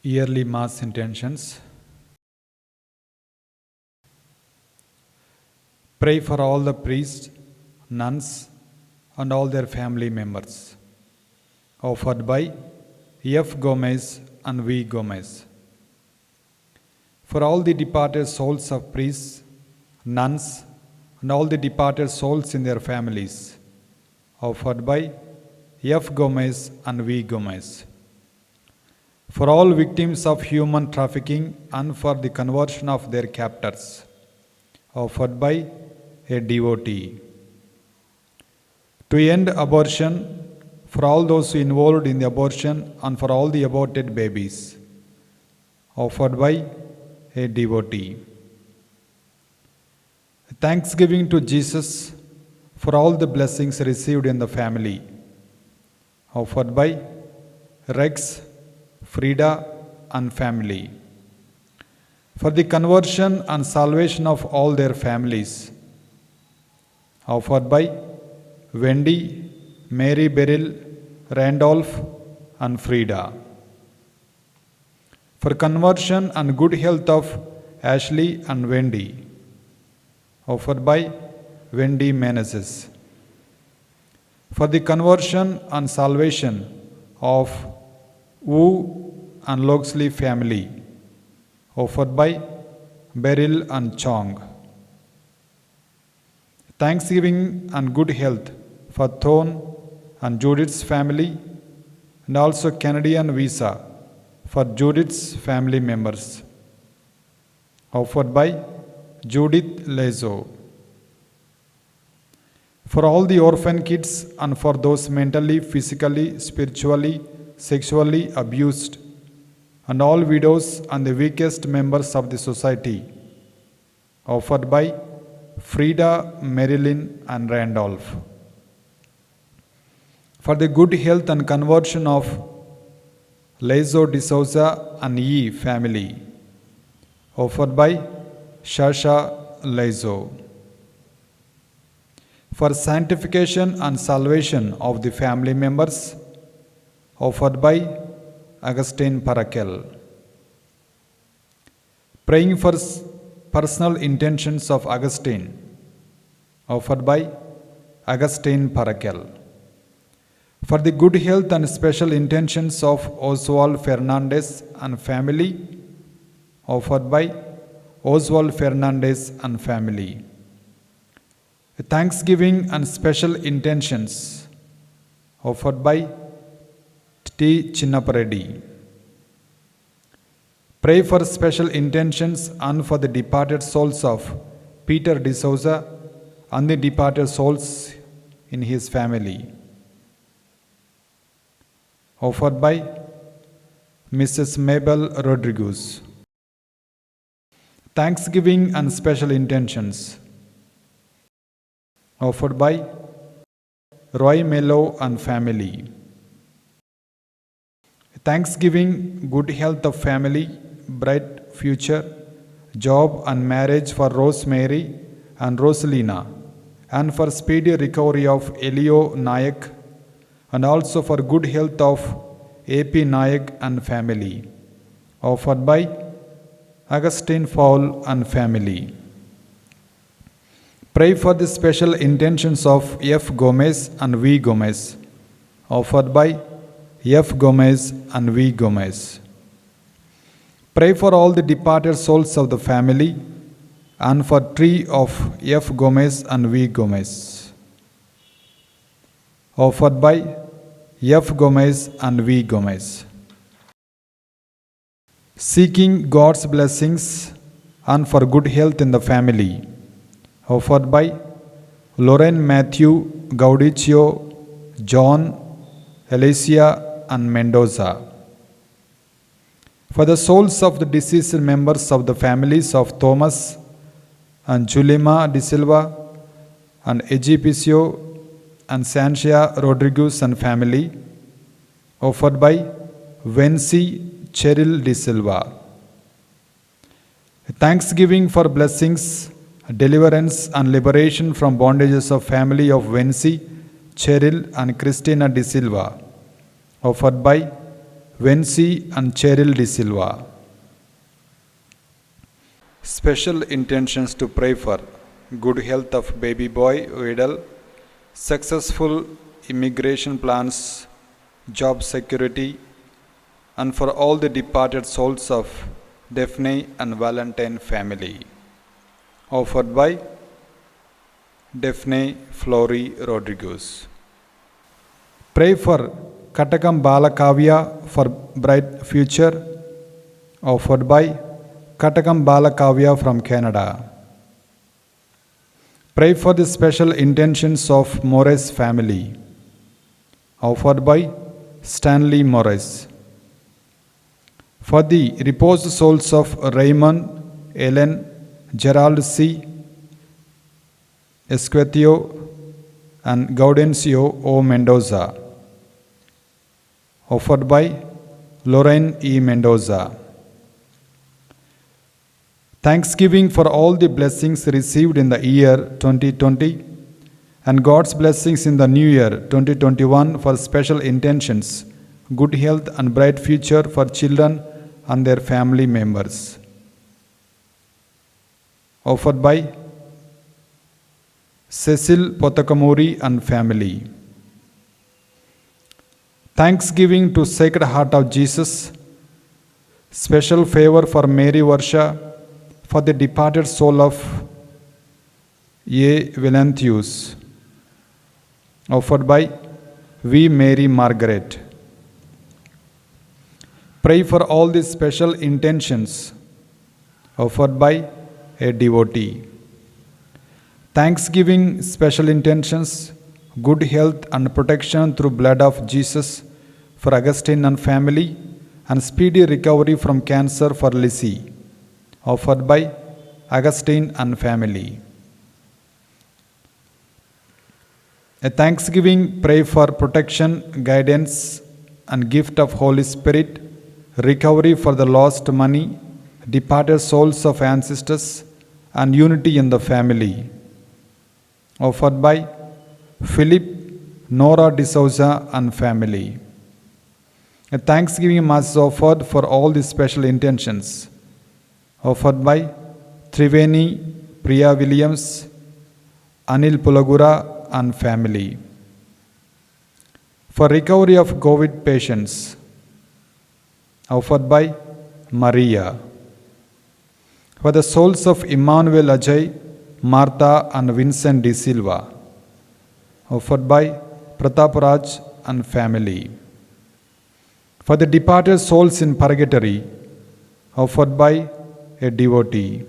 Yearly Mass intentions. Pray for all the priests, nuns, and all their family members. Offered by F. Gomez and V. Gomez. For all the departed souls of priests, nuns, and all the departed souls in their families. Offered by F. Gomez and V. Gomez. For all victims of human trafficking and for the conversion of their captors. Offered by a devotee. To end abortion, for all those involved in the abortion and for all the aborted babies. Offered by a devotee. Thanksgiving to Jesus for all the blessings received in the family. Offered by Rex, Frida, and family. For the conversion and salvation of all their families. Offered by Wendy, Mary Beryl, Randolph, and Frida. For conversion and good health of Ashley and Wendy. Offered by Wendy Meneses. For the conversion and salvation of Wu and Loxley family. Offered by Beryl and Chong. Thanksgiving and good health for Thorn and Judith's family, and also Canadian visa for Judith's family members. Offered by Judith Lezo. For all the orphan kids and for those mentally, physically, spiritually, sexually abused, and all widows and the weakest members of the society. Offered by Frida, Marilyn, and Randolph. For the good health and conversion of Lezo D'Souza and Yi family. Offered by Shasha Lezo. For sanctification and salvation of the family members. Offered by Augustine Parakel. Praying for personal intentions of Augustine. Offered by Augustine Parakel. For the good health and special intentions of Oswald Fernandez and family. Offered by Oswald Fernandez and family. Thanksgiving and special intentions. Offered by T. Chinnapareddy. Pray for special intentions and for the departed souls of Peter D'Souza and the departed souls in his family. Offered by Mrs. Mabel Rodriguez. Thanksgiving and special intentions. Offered by Roy Mello and family. Thanksgiving, good health of family, bright future, job and marriage for Rosemary and Rosalina, and for speedy recovery of Elio Nayak, and also for good health of A.P. Nayak and family. Offered by Augustine Fall and family. Pray for the special intentions of F. Gomez and V. Gomez. Offered by F. Gomez and V. Gomez. Pray for all the departed souls of the family and for tree of F. Gomez and V. Gomez. Offered by F. Gomez and V. Gomez. Seeking God's blessings and for good health in the family. Offered by Lauren Matthew Gaudicio, John, Alicia, and Mendoza. For the souls of the deceased members of the families of Thomas and Julima De Silva and Egipicio and Sanchia Rodriguez and family. Offered by Vency Cheryl De Silva. Thanksgiving for blessings, deliverance, and liberation from bondages of family of Vency, Cheryl, and Christina De Silva. Offered by Vency and Cheryl De Silva. Special intentions to pray for good health of baby boy Vidal, successful immigration plans, job security, and for all the departed souls of Daphne and Valentine family. Offered by Daphne Flory Rodriguez. Pray for Katakam Balakavya for bright future. Offered by Katakam Balakavya from Canada. Pray for the special intentions of Morris family. Offered by Stanley Morris. For the reposed souls of Raymond, Ellen, Gerald C. Esquetio and Gaudencio O. Mendoza. Offered by Lorraine E. Mendoza. Thanksgiving for all the blessings received in the year 2020 and God's blessings in the new year 2021 for special intentions, good health and bright future for children and their family members. Offered by Cecil Potakamuri and family. Thanksgiving to Sacred Heart of Jesus. Special favor for Mary Varsha for the departed soul of A. Valenthius. Offered by V. Mary Margaret. Pray for all these special intentions. Offered by a devotee. Thanksgiving special intentions, good health and protection through blood of Jesus for Augustine and family, and speedy recovery from cancer for Lizzie. Offered by Augustine and family. A thanksgiving pray for protection, guidance, and gift of Holy Spirit, recovery for the lost money, departed souls of ancestors, and unity in the family. Offered by Philip, Nora D'Souza and family. A thanksgiving mass is offered for all the special intentions. Offered by Triveni, Priya Williams, Anil Pulagura and family. For recovery of COVID patients. Offered by Maria. For the souls of Emmanuel Ajay, Martha and Vincent De Silva. Offered by Prataparaj and family. For the departed souls in purgatory. Offered by a devotee.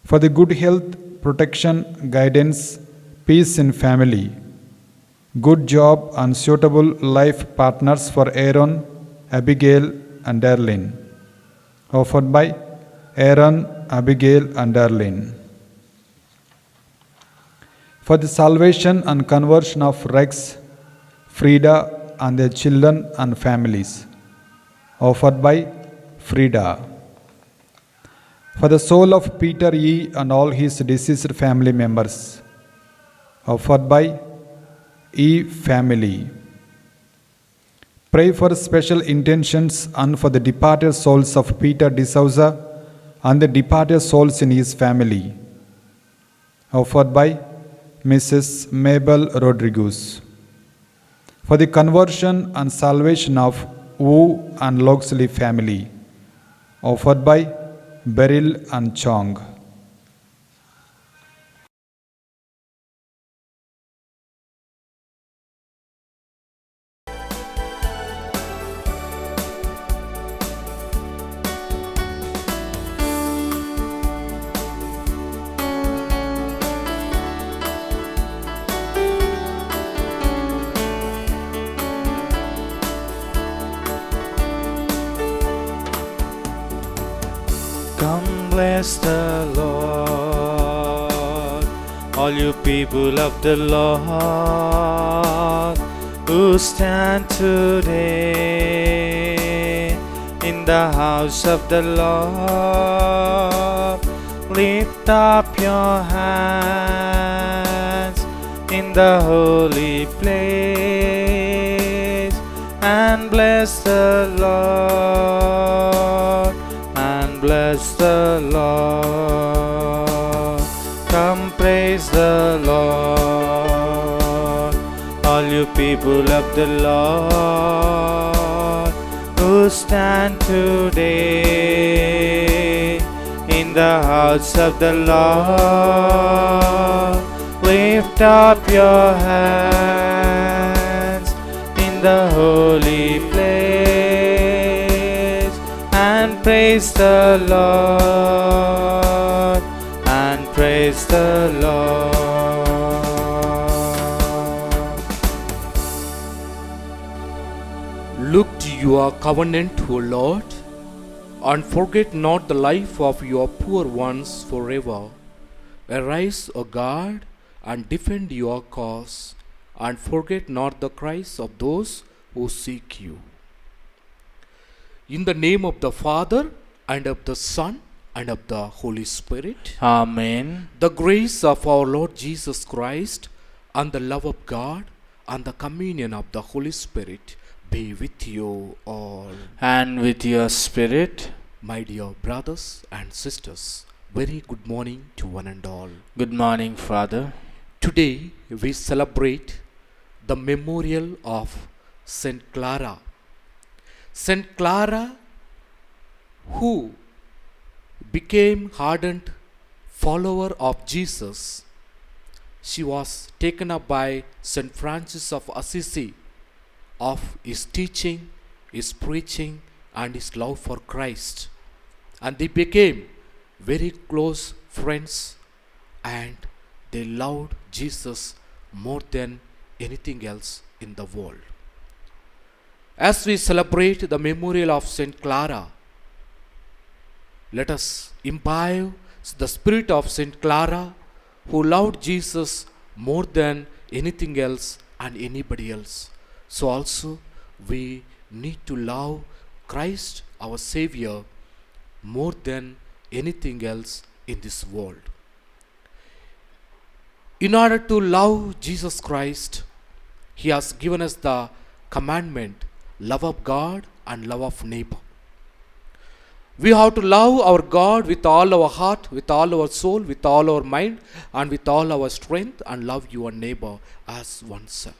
For the good health, protection, guidance, peace in family, good job and suitable life partners for Aaron, Abigail and Darlene. Offered by Aaron, Abigail and Darlene. For the salvation and conversion of Rex, Frida and their children and families. Offered by Frida. For the soul of Peter E. and all his deceased family members. Offered by E. family. Pray for special intentions and for the departed souls of Peter D'Souza and the departed souls in his family. Offered by Mrs. Mabel Rodriguez. For the conversion and salvation of Wu and Loxley family. Offered by Beryl and Chong. Come bless the Lord, all you people of the Lord, who stand today in the house of the Lord. Lift up your hands in the holy place and bless the Lord, and bless the Lord. Come praise the Lord, all you people of the Lord, who stand today in the house of the Lord. Lift up your hands in the holy place and praise the Lord, and praise the Lord. Look to your covenant, O Lord, and forget not the life of your poor ones forever. Arise, O God, and defend your cause, and forget not the cries of those who seek you. In the name of the Father, and of the Son, and of the Holy Spirit. Amen. The grace of our Lord Jesus Christ, and the love of God, and the communion of the Holy Spirit be with you all. And with your spirit. My dear brothers and sisters, very good morning to one and all. Good morning, Father. Today we celebrate the memorial of Saint Clara. Saint Clara, who became ardent follower of Jesus. She was taken up by Saint Francis of Assisi of his teaching, his preaching, and his love for Christ. And they became very close friends, and they loved Jesus more than anything else in the world. As we celebrate the memorial of Saint Clara, let us imbibe the spirit of Saint Clara, who loved Jesus more than anything else and anybody else. So also we need to love Christ our Savior more than anything else in this world. In order to love Jesus Christ, He has given us the commandment, love of God and love of neighbor. We have to love our God with all our heart, with all our soul, with all our mind, and with all our strength, and love your neighbor as oneself.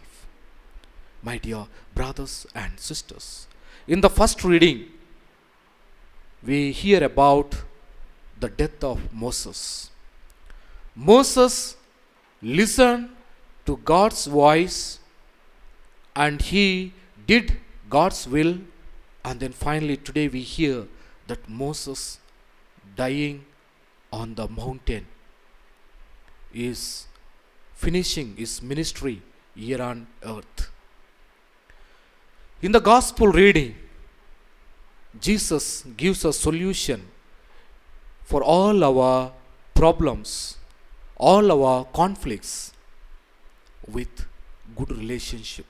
My dear brothers and sisters, in the first reading, we hear about the death of Moses. Moses listened to God's voice, and he did God's will, and then finally today we hear that Moses dying on the mountain is finishing his ministry here on earth. In the gospel reading, Jesus gives a solution for all our problems, all our conflicts with good relationship.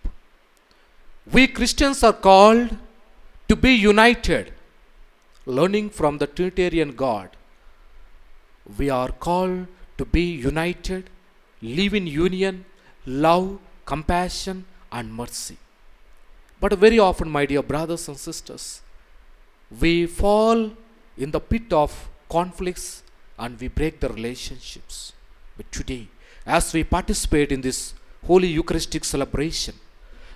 We Christians are called to be united, learning from the Trinitarian God. We are called to be united, live in union, love, compassion, and mercy. But very often, my dear brothers and sisters, we fall in the pit of conflicts and we break the relationships. But today, as we participate in this Holy Eucharistic celebration,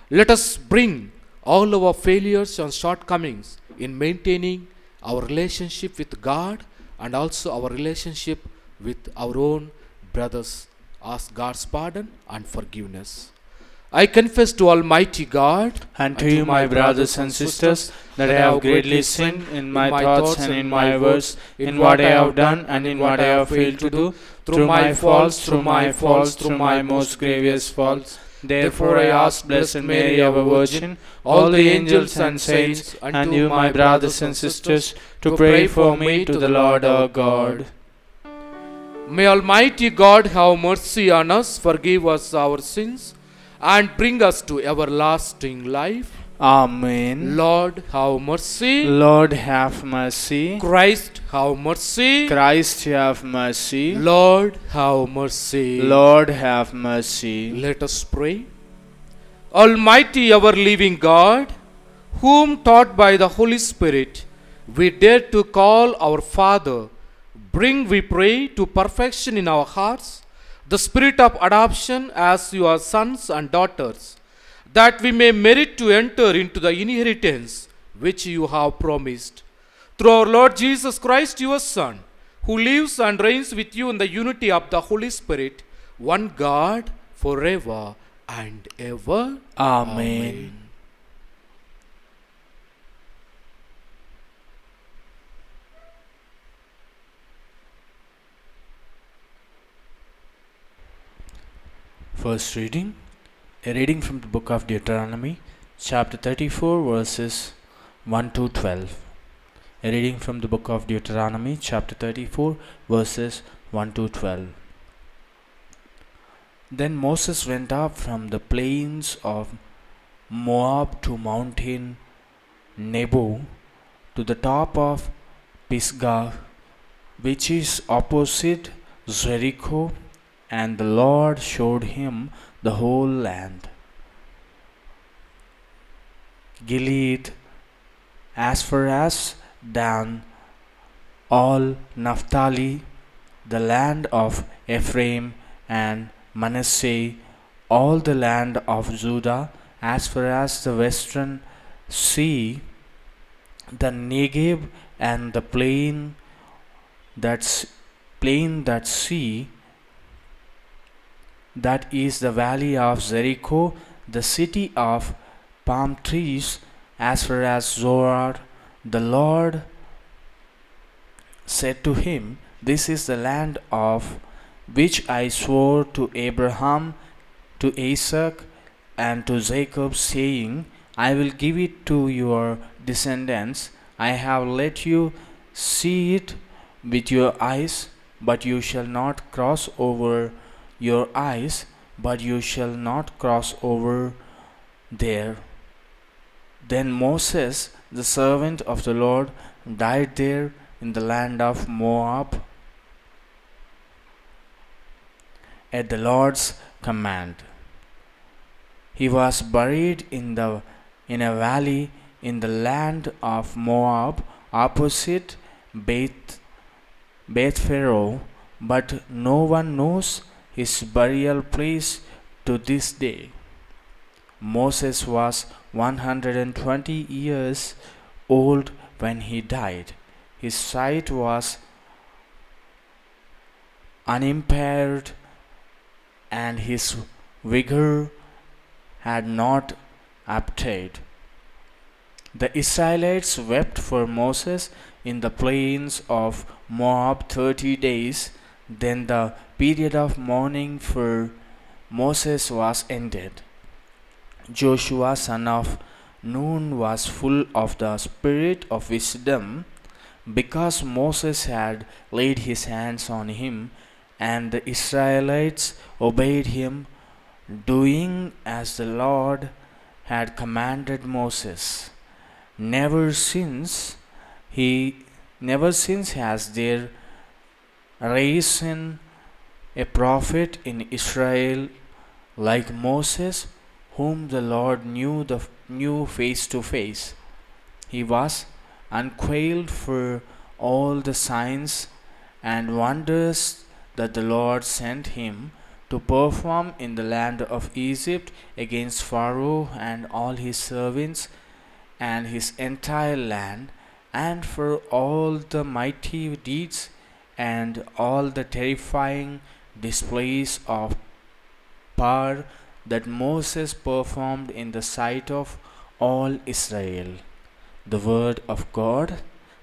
let us bring all our failures and shortcomings in maintaining our relationship with God and also our relationship with our own brothers. Ask God's pardon and forgiveness. I confess to Almighty God And to you, my brothers and sisters, that I have greatly sinned in my thoughts and in my words, in what I have done and in what I have failed to do, through my faults, through my most grievous faults. Therefore I ask Blessed Mary, our Virgin, all the angels and saints, and you, my brothers and sisters, to pray for me to the Lord our God. May Almighty God have mercy on us, forgive us our sins, and bring us to everlasting life. Amen. Lord, have mercy. Lord, have mercy. Christ, have mercy. Christ, have mercy. Lord, have mercy. Lord, have mercy. Let us pray. Almighty, ever living God, whom, taught by the Holy Spirit, we dare to call our Father, bring, we pray, to perfection in our hearts the spirit of adoption as your sons and daughters, that we may merit to enter into the inheritance which you have promised. Through our Lord Jesus Christ, your Son, who lives and reigns with you in the unity of the Holy Spirit, one God, forever and ever. Amen. First reading, a reading from the book of Deuteronomy, chapter 34, verses 1 to 12. A reading from the book of Deuteronomy, chapter 34, verses 1 to 12. Then Moses went up from the plains of Moab to mountain Nebo, to the top of Pisgah, which is opposite Jericho, and the Lord showed him the whole land, Gilead, as far as Dan, all Naphtali, the land of Ephraim and Manasseh, all the land of Judah, as far as the western sea, the Negev and the plain that sea, that is the valley of Jericho, the city of palm trees, as far as Zoar. The Lord said to him, This is the land of which I swore to Abraham, to Isaac, and to Jacob, saying, I will give it to your descendants. I have let you see it with your eyes, but you shall not cross over your eyes, but you shall not cross over there. Then Moses, the servant of the Lord, died there in the land of Moab at the Lord's command. He was buried in a valley in the land of Moab, opposite Beth Pharaoh, but no one knows his burial place to this day. Moses was 120 years old when he died. His sight was unimpaired, and his vigor had not abated. The Israelites wept for Moses in the plains of Moab 30 days. Then the period of mourning for Moses was ended. Joshua, son of Nun, was full of the spirit of wisdom, because Moses had laid his hands on him, and the Israelites obeyed him, doing as the Lord had commanded Moses. Never since has there risen a prophet in Israel like Moses, whom the Lord knew face to face. He was unquailed for all the signs and wonders that the Lord sent him to perform in the land of Egypt against Pharaoh and all his servants and his entire land, and for all the mighty deeds and all the terrifying displays of power that Moses performed in the sight of all Israel. The word of God.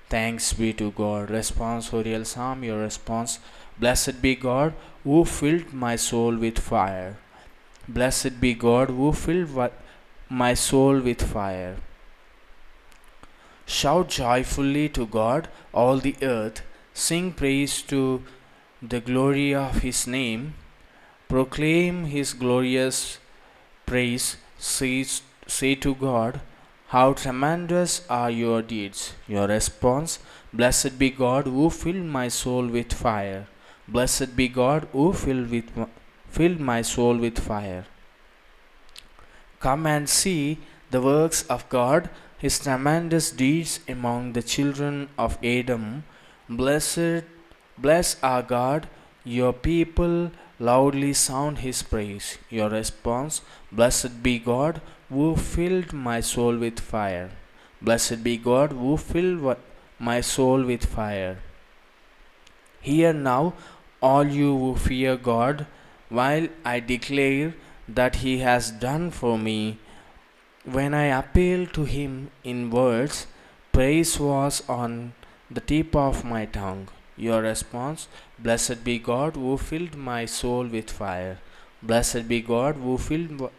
Thanks be to God. Responsorial Psalm, your response. Blessed be God who filled my soul with fire. Blessed be God who filled my soul with fire. Shout joyfully to God, all the earth. Sing praise to the glory of his name. Proclaim his glorious praise. Say to God, how tremendous are your deeds. Your response. Blessed be God who filled my soul with fire. Blessed be God who filled my soul with fire. Come and see the works of God, his tremendous deeds among the children of Adam. Bless our God, your people loudly sound his praise. Your response, blessed be God who filled my soul with fire. Blessed be God who filled my soul with fire. Hear now, all you who fear God, while I declare that he has done for me. When I appealed to him in words, praise was on the tip of my tongue. Your response, blessed be God who filled my soul with fire. Blessed be God who filled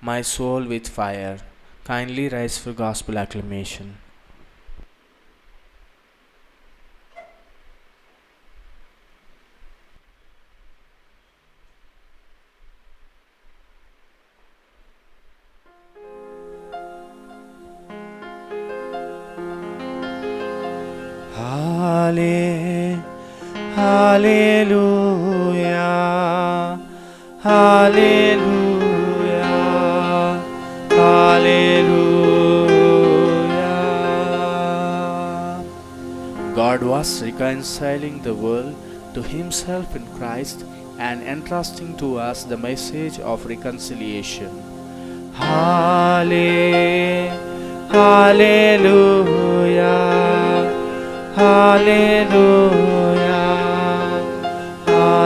my soul with fire. Kindly rise for gospel acclamation. Hallelujah, hallelujah, hallelujah. God was reconciling the world to himself in Christ and entrusting to us the message of reconciliation. Hallelujah, hallelujah, hallelujah,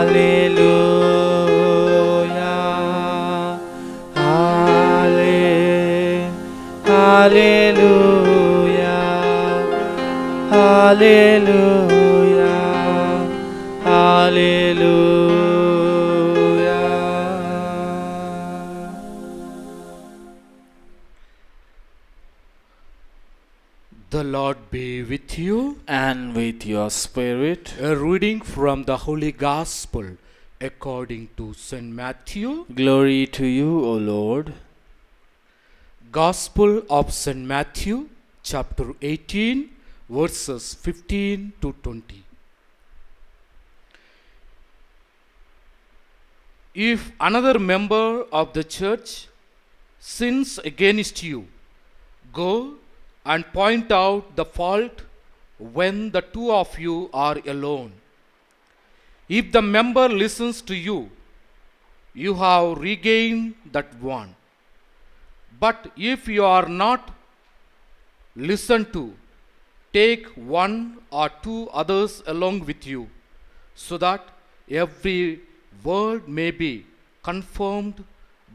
hallelujah, hallelujah, hallelujah. The Lord be with you. And with your spirit. A reading from the Holy Gospel according to St. Matthew. Glory to you, O Lord. Gospel of St. Matthew, chapter 18, verses 15 to 20. If another member of the church sins against you, go and point out the fault when the two of you are alone. If the member listens to you, you have regained that one. But if you are not listened to, take one or two others along with you, so that every word may be confirmed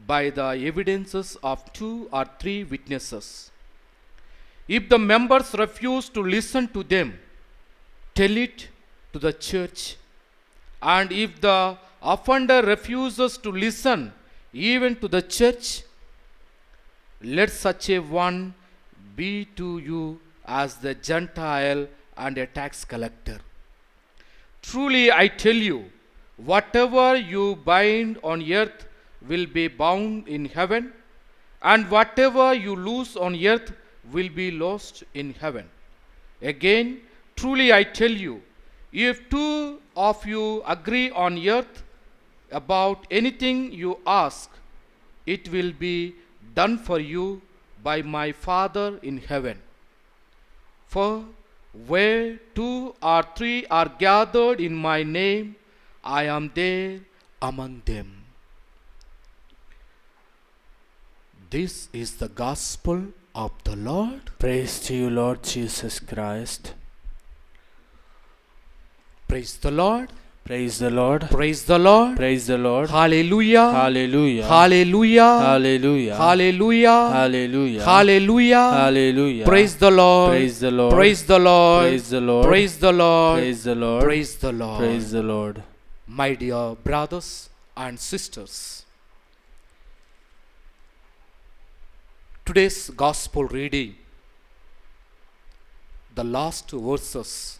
by the evidences of two or three witnesses. If the members refuse to listen to them, tell it to the church. And if the offender refuses to listen even to the church, let such a one be to you as the Gentile and a tax collector. Truly I tell you, whatever you bind on earth will be bound in heaven, and whatever you loose on earth will be lost in heaven. Again, truly I tell you, if two of you agree on earth about anything you ask, it will be done for you by my Father in heaven. For where two or three are gathered in my name, I am there among them. This is the gospel of the Lord. Praise to you, Lord Jesus Christ. Praise the Lord. Praise the Lord. Praise the Lord. Praise the Lord. Hallelujah. Hallelujah. Hallelujah. Hallelujah. Hallelujah. Hallelujah. Hallelujah. Hallelujah. Praise the Lord. Praise the Lord. Praise the Lord. Praise the Lord. Praise the Lord. Praise the Lord. Praise the Lord. Praise the Lord. My dear brothers and sisters, today's gospel reading, the last verses,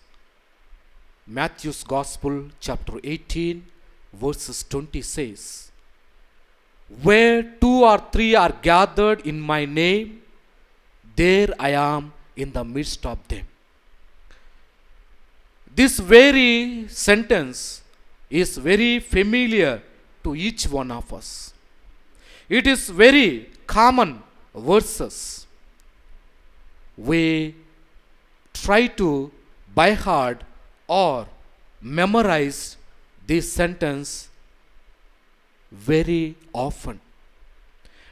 Matthew's Gospel, chapter 18, verses 20 says, where two or three are gathered in my name, there I am in the midst of them. This very sentence is very familiar to each one of us. It is very common verses. we try to by heart or memorize this sentence very often.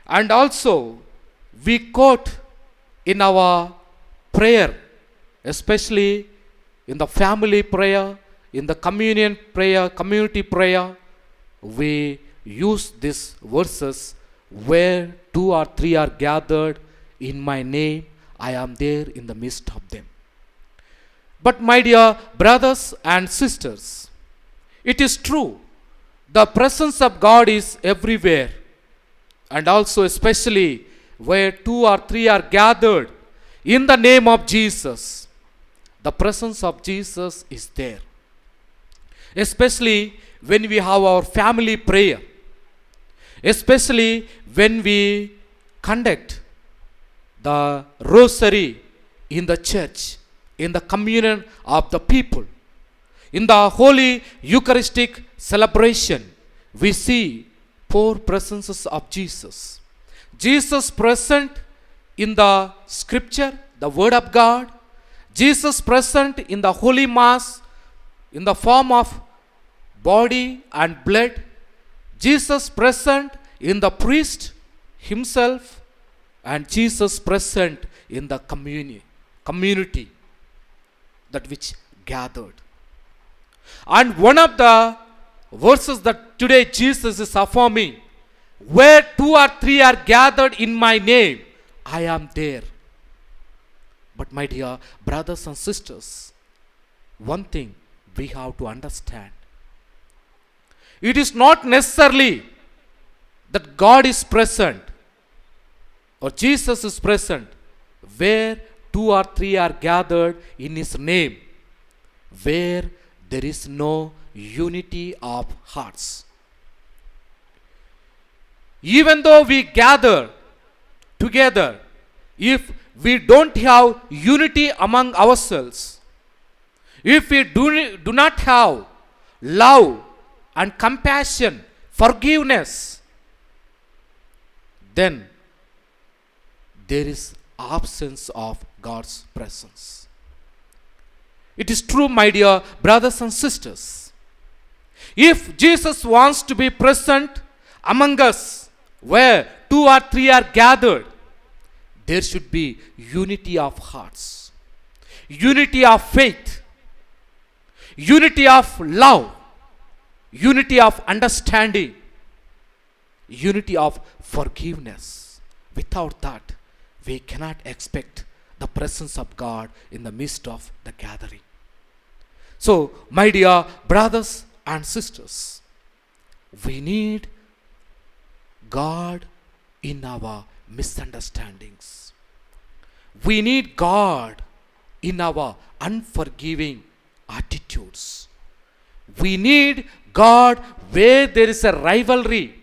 And also, we quote in our prayer, especially in the family prayer, in the communion prayer, community prayer, we use these verses, where two or three are gathered in my name, I am there in the midst of them. But my dear brothers and sisters, it is true, the presence of God is everywhere, and also especially where two or three are gathered in the name of Jesus, the presence of Jesus is there. Especially when we have our family prayer, especially when we conduct the rosary in the church, in the communion of the people, in the Holy Eucharistic celebration, we see four presences of Jesus. Jesus present in the scripture, the word of God. Jesus present in the Holy Mass in the form of body and blood. Jesus present in the priest himself, and Jesus present in the community that which gathered. And one of the verses that today Jesus is affirming, where two or three are gathered in my name, I am there. But my dear brothers and sisters, one thing we have to understand. It is not necessarily that God is present or Jesus is present where two or three are gathered in his name, where there is no unity of hearts. Even though we gather together, if we don't have unity among ourselves, if we do not have love and compassion, forgiveness, then there is absence of God's presence. It is true, my dear brothers and sisters. If Jesus wants to be present among us, where two or three are gathered, there should be unity of hearts, unity of faith, unity of love, unity of understanding, unity of forgiveness. Without that, we cannot expect the presence of God in the midst of the gathering. So, my dear brothers and sisters, we need God in our misunderstandings. We need God in our unforgiving attitudes. We need God where there is a rivalry,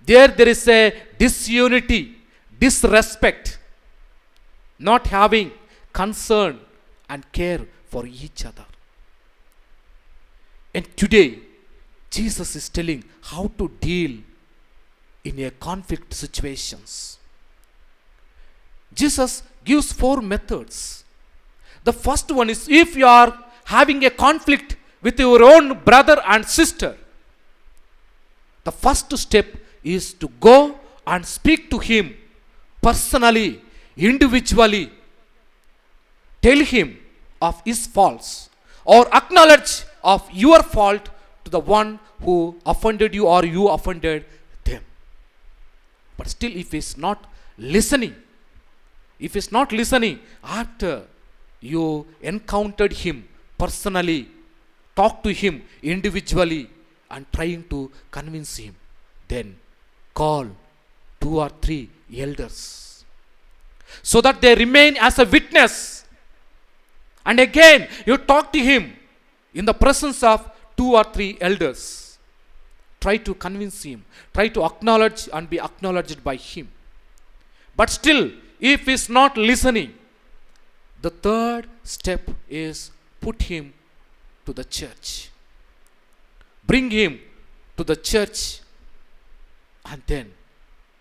there is a disunity, disrespect, not having concern and care for each other. And today, Jesus is telling how to deal in a conflict situations. Jesus gives 4 methods. The first one is, if you are having a conflict with your own brother and sister, the first step is to go and speak to him personally, individually. Tell him of his faults or acknowledge of your fault to the one who offended you or you offended them. But still, if he is not listening, after you encountered him personally, talk to him individually and trying to convince him, then call 2 or 3 elders so that they remain as a witness. And again, you talk to him in the presence of 2 or 3 elders. Try to convince him, try to acknowledge and be acknowledged by him. But still, if he is not listening, the third step is put him to the church. Bring him to the church, and then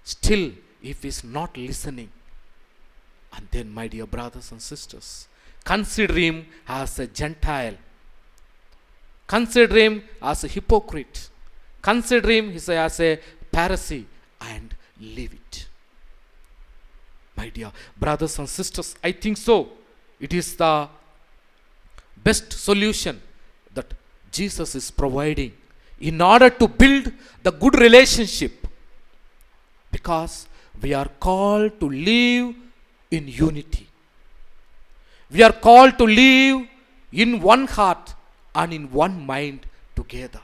still if he is not listening, And then, my dear brothers and sisters, consider him as a Gentile. Consider him as a hypocrite. Consider him as a Pharisee, and leave it. My dear brothers and sisters, I think so. It is the best solution that Jesus is providing in order to build the good relationship, because we are called to live in unity. We are called to live in one heart and in one mind together.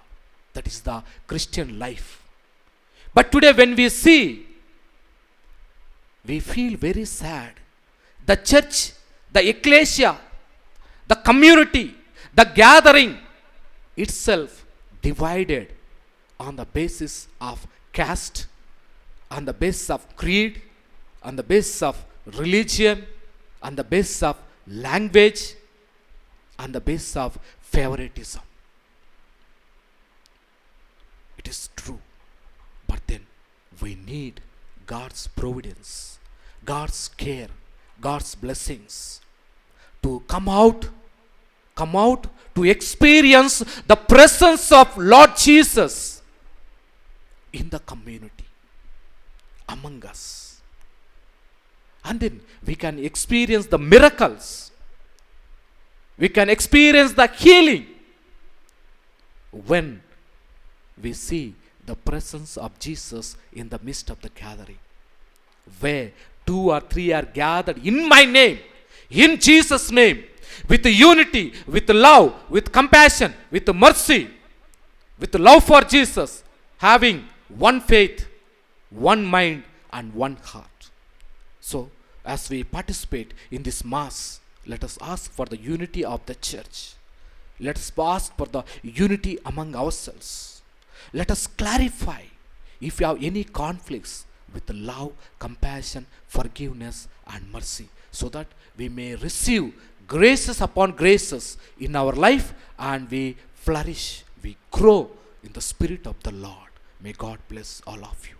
That is the Christian life. But today when we see, we feel very sad. The church, the ecclesia, the community, the gathering itself divided on the basis of caste, on the basis of creed, on the basis of religion, on the basis of language, on the basis of favoritism. It is true. But then we need God's providence, God's care, God's blessings to come out to experience the presence of Lord Jesus in the community, among us. And then we can experience the miracles. We can experience the healing when we see the presence of Jesus in the midst of the gathering. Where 2 or 3 are gathered in my name, in Jesus' name, with unity, with love, with compassion, with mercy, with love for Jesus, having one faith, one mind, and one heart. So, as we participate in this Mass, let us ask for the unity of the church. Let us ask for the unity among ourselves. Let us clarify if you have any conflicts with love, compassion, forgiveness, and mercy, so that we may receive graces upon graces in our life, and we flourish, we grow in the Spirit of the Lord. May God bless all of you.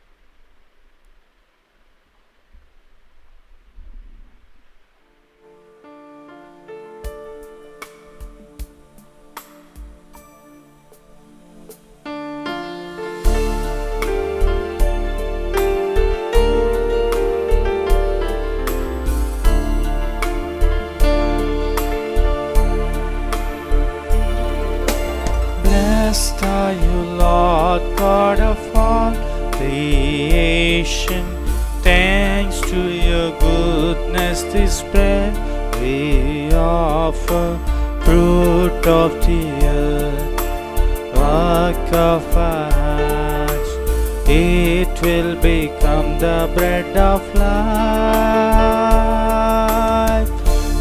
Blessed are you, Lord God of all creation. Thanks to your goodness this bread we offer, fruit of the earth, work of our hands. It will become the bread of life.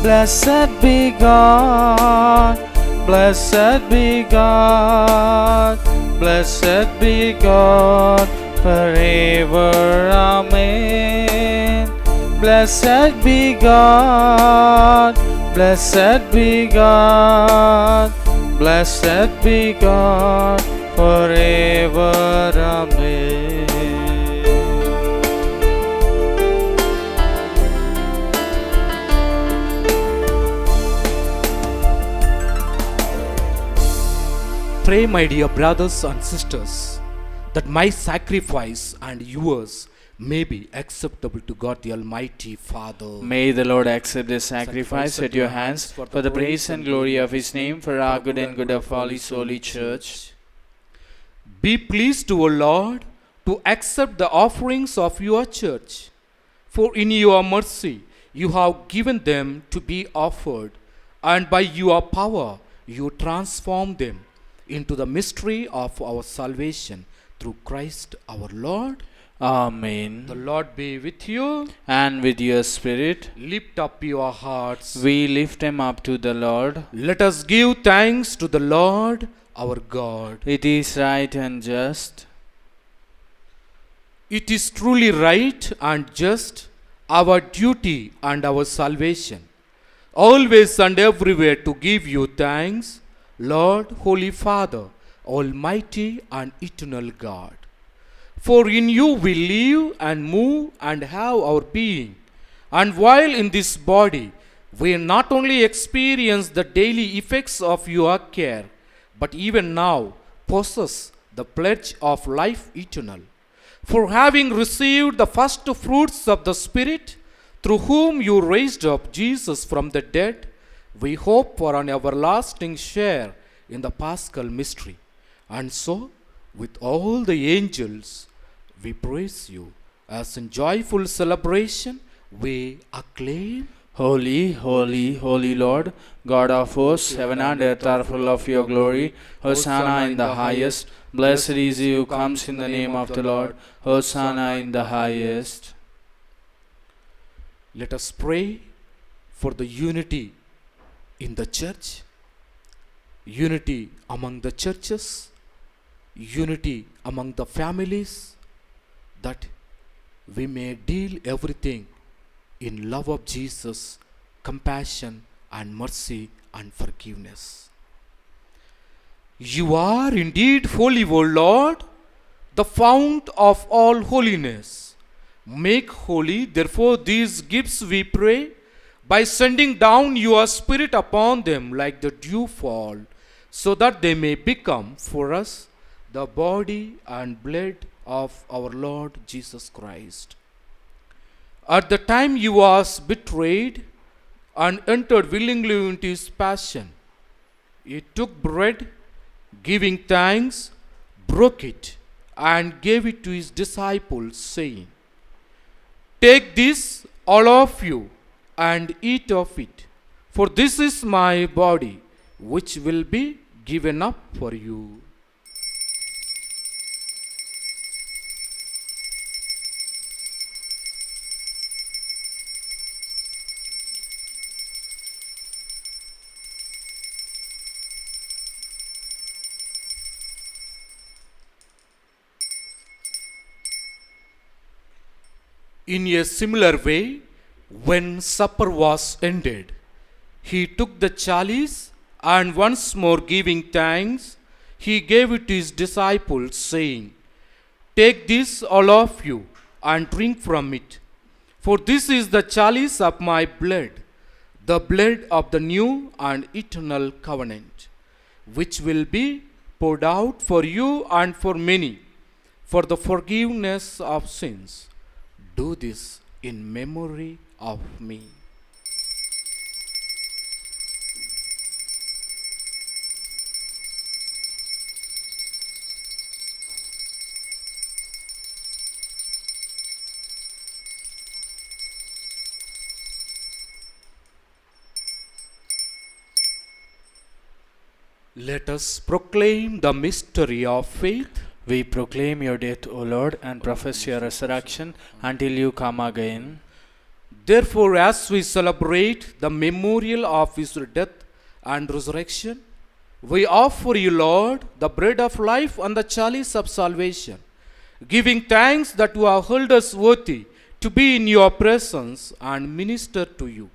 Blessed be God, blessed be God, blessed be God forever. Amen. Blessed be God, blessed be God, blessed be God forever. Amen. Pray, my dear brothers and sisters, that my sacrifice and yours may be acceptable to God the Almighty Father. May the Lord accept this sacrifice at your hands for the praise and glory of His name, for our good and good of all His holy church. Be pleased, O Lord, to accept the offerings of your church, for in your mercy you have given them to be offered, and by your power you transform them into the mystery of our salvation through Christ our Lord. Amen. The Lord be with you. And with your spirit. Lift up your hearts. We lift them up to the Lord. Let us give thanks to the Lord our God. It is right and just. It is truly right and just, our duty and our salvation, always and everywhere to give you thanks, Lord, Holy Father, Almighty and Eternal God. For in you we live and move and have our being, And while in this body, we not only experience the daily effects of your care, but even now possess the pledge of life eternal. For having received the first fruits of the Spirit, through whom you raised up Jesus from the dead, we hope for an everlasting share in the Paschal mystery. And so, with all the angels, we praise you. As in joyful celebration, we acclaim. Holy, holy, holy Lord, God of hosts, heaven and earth are full of your glory. Hosanna in the highest. Blessed is he who comes in the name of the Lord. Hosanna in the highest. Let us pray for the unity in the church, unity among the churches, unity among the families, that we may deal everything in love of Jesus, compassion and mercy and forgiveness. You are indeed holy, O Lord, the fount of all holiness. Make holy, therefore, these gifts, we pray, by sending down your Spirit upon them like the dew fall, so that they may become for us the body and blood of our Lord Jesus Christ. At the time he was betrayed and entered willingly into his passion, he took bread, giving thanks, broke it, and gave it to his disciples, saying, "Take this, all of you, and eat of it, for this is my body, which will be given up for you." In a similar way, when supper was ended, he took the chalice, and once more giving thanks, he gave it to his disciples, saying, "Take this, all of you, and drink from it. For this is the chalice of my blood, the blood of the new and eternal covenant, which will be poured out for you and for many, for the forgiveness of sins. Do this in memory of me." Let us proclaim the mystery of faith. We proclaim your death, O Lord, and profess your resurrection until you come again. Therefore, as we celebrate the memorial of his death and resurrection, we offer you, Lord, the bread of life and the chalice of salvation, giving thanks that you have held us worthy to be in your presence and minister to you.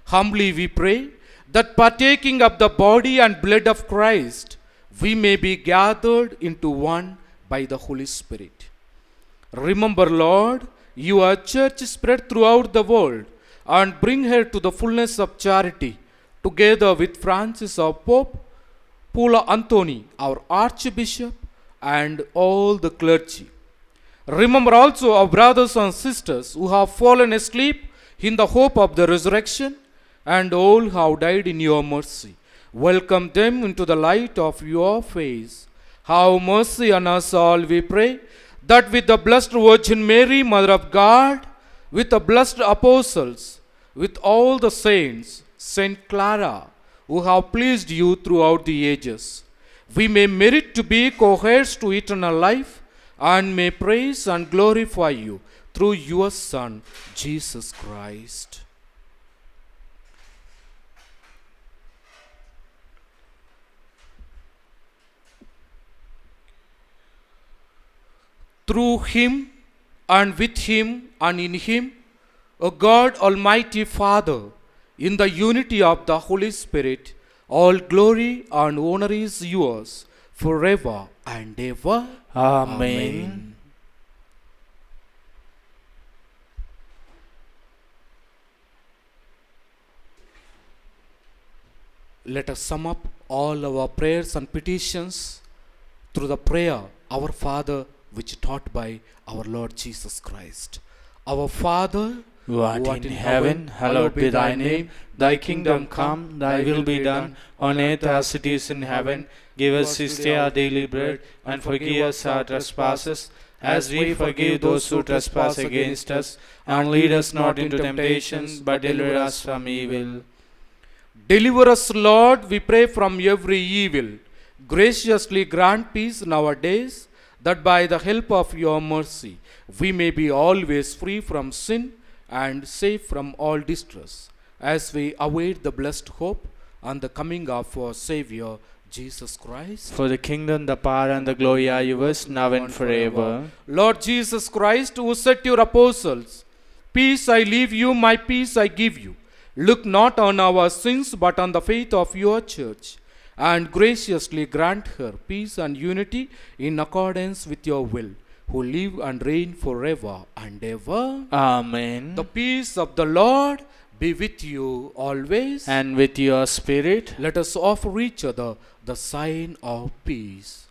Humbly we pray that partaking of the body and blood of Christ, we may be gathered into one by the Holy Spirit. Remember, Lord, your church spread throughout the world, and bring her to the fullness of charity, together with Francis our Pope, Paula Anthony our Archbishop, and all the clergy. Remember also our brothers and sisters who have fallen asleep in the hope of the resurrection, and all who have died in your mercy. Welcome them into the light of your face. Have mercy on us all, we pray, that with the Blessed Virgin Mary, Mother of God, with the blessed apostles, with all the saints, Saint Clara, who have pleased you throughout the ages, we may merit to be co-heirs to eternal life, and may praise and glorify you through your Son, Jesus Christ. Through him, and with him, and in him, O God, Almighty Father, in the unity of the Holy Spirit, all glory and honor is yours forever and ever. Amen. Let us sum up all our prayers and petitions through the prayer, Our Father, which taught by our Lord Jesus Christ. Our Father, who art in heaven, hallowed be thy name. Thy kingdom come, thy will be done, on earth as it is in heaven. Give us this day our daily bread, and forgive us our trespasses, as we forgive those who trespass against us. And lead us not into temptations, but deliver us from evil. deliver us, Lord, we pray, from every evil. Graciously grant peace in our days, that by the help of your mercy we may be always free from sin and safe from all distress, as we await the blessed hope and the coming of our Savior, Jesus Christ. For the kingdom, the power, and the glory are yours, now and forever. Lord Jesus Christ, who said to your apostles, peace I leave you, my peace I give you, look not on our sins, but on the faith of your church, and graciously grant her peace and unity in accordance with your will, who live and reign forever and ever. Amen. The peace of the Lord be with you always. And with your spirit. Let us offer each other the sign of peace.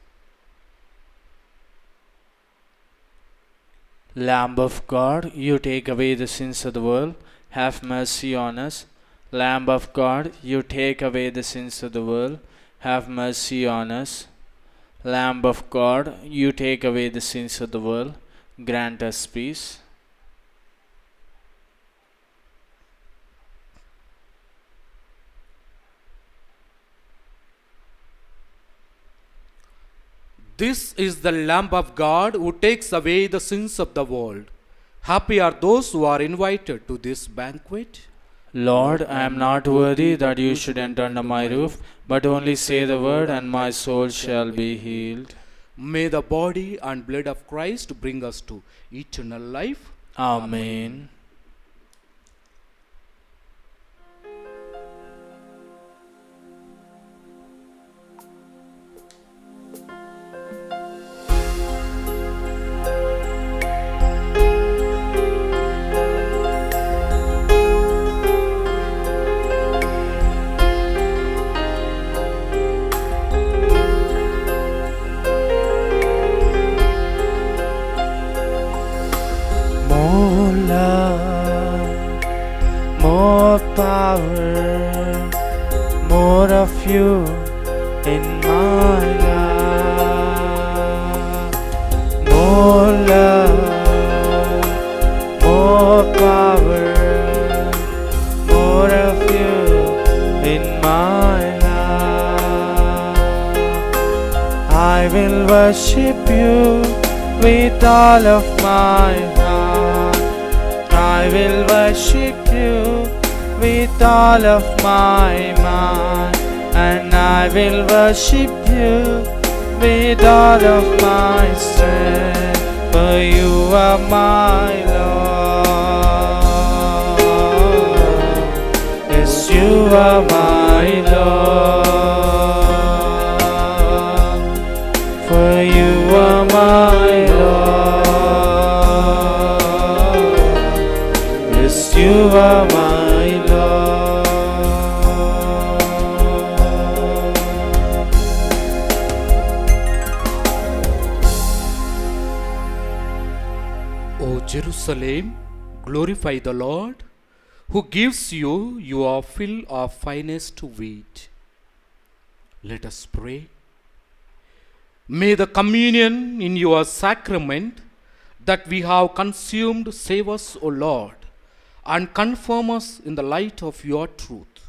Lamb of God, you take away the sins of the world, have mercy on us. Lamb of God, you take away the sins of the world, have mercy on us. Lamb of God, you take away the sins of the world, grant us peace. This is the Lamb of God who takes away the sins of the world. Happy are those who are invited to this banquet. Lord, I am not worthy that you should enter under my roof, but only say the word, and my soul shall be healed. May the body and blood of Christ bring us to eternal life. Amen. More love, more power, more of you in my life. More love, more power, more of you in my life. I will worship you with all of my heart. I will worship you with all of my mind, and I will worship you with all of my strength, for you are my Lord. Yes, you are my Lord, for you are my Lord. Yes, you are my Lord. O Jerusalem, glorify the Lord, who gives you your fill of finest wheat. Let us pray. May the communion in your sacrament that we have consumed save us, O Lord, and confirm us in the light of your truth.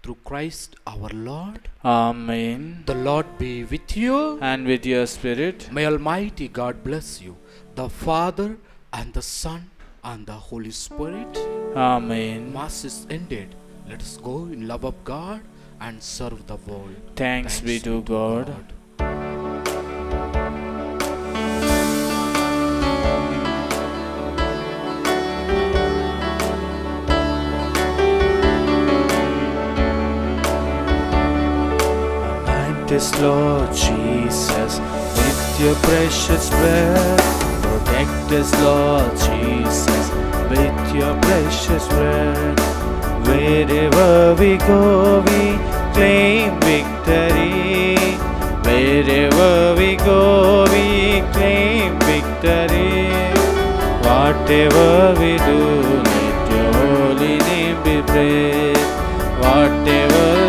Through Christ our Lord. Amen. The Lord be with you. And with your spirit. May Almighty God bless you, the Father and the Son and the Holy Spirit. Amen. Mass is ended. Let us go in love of God and serve the world. Thanks be to God. This Lord Jesus, with your precious blood. Protect us, Lord Jesus, with your precious blood. Wherever we go, we claim victory. Wherever we go, we claim victory. Whatever we do, let your holy name be praised. Whatever